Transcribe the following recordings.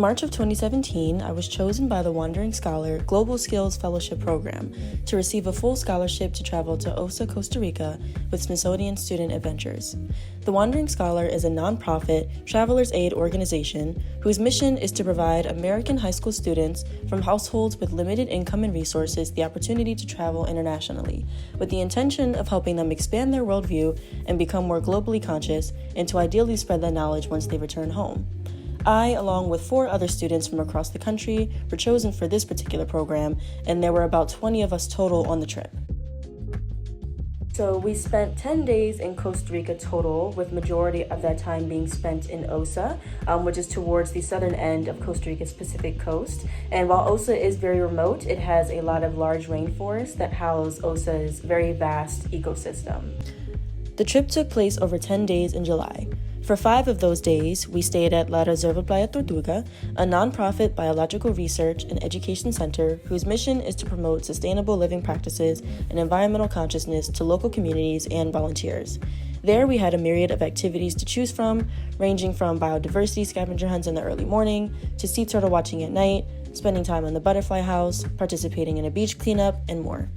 March of 2017, I was chosen by the Wandering Scholar Global Skills Fellowship Program to receive a full scholarship to travel to Osa, Costa Rica with Smithsonian Student Adventures. The Wandering Scholar is a nonprofit, traveler's aid organization whose mission is to provide American high school students from households with limited income and resources the opportunity to travel internationally, with the intention of helping them expand their worldview and become more globally conscious, and to ideally spread that knowledge once they return home. I, along with 4 other students from across the country, were chosen for this particular program, and there were about 20 of us total on the trip. So we spent 10 days in Costa Rica total, with majority of that time being spent in Osa, which is towards the southern end of Costa Rica's Pacific coast. And while Osa is very remote, it has a lot of large rainforests that house Osa's very vast ecosystem. The trip took place over 10 days in July. For 5 of those days, we stayed at La Reserva Playa Tortuga, a nonprofit biological research and education center whose mission is to promote sustainable living practices and environmental consciousness to local communities and volunteers. There, we had a myriad of activities to choose from, ranging from biodiversity scavenger hunts in the early morning, to sea turtle watching at night, spending time in the butterfly house, participating in a beach cleanup, and more.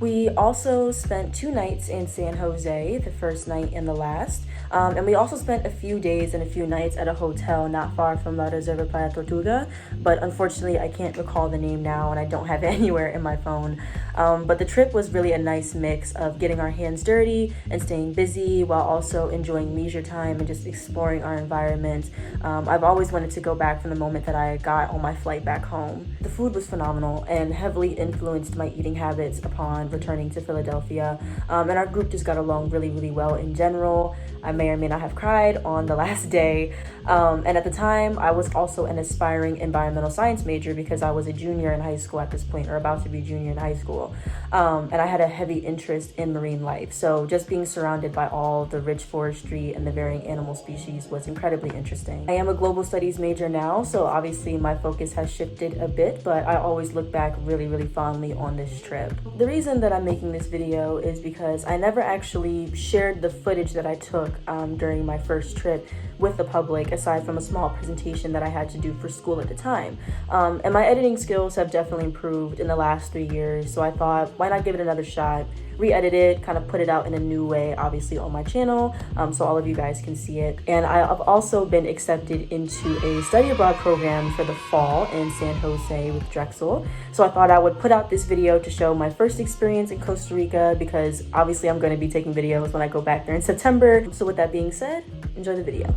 We also spent 2 nights in San Jose, the first night and the last. And we also spent a few days and a few nights at a hotel not far from La Reserva Playa Tortuga, but unfortunately I can't recall the name now and I don't have it anywhere in my phone. But the trip was really a nice mix of getting our hands dirty and staying busy while also enjoying leisure time and just exploring our environment. I've always wanted to go back from the moment that I got on my flight back home. The food was phenomenal and heavily influenced my eating habits upon returning to Philadelphia. And our group just got along really, really well in general. I may or may not have cried on the last day. And at the time, I was also an aspiring environmental science major because I was a junior in high school at this point, or about to be junior in high school. And I had a heavy interest in marine life. So just being surrounded by all the rich forestry and the varying animal species was incredibly interesting. I am a global studies major now, so obviously my focus has shifted a bit, but I always look back really, really fondly on this trip. The reason that I'm making this video is because I never actually shared the footage that I took during my first trip with the public, aside from a small presentation that I had to do for school at the time. And my editing skills have definitely improved in the last 3 years, so I thought, why not give it another shot, re-edit it, kind of put it out in a new way, obviously on my channel, so all of you guys can see it. And I've also been accepted into a study abroad program for the fall in San Jose with Drexel. So I thought I would put out this video to show my first experience in Costa Rica, because obviously I'm going to be taking videos when I go back there in September. So with that being said, enjoy the video.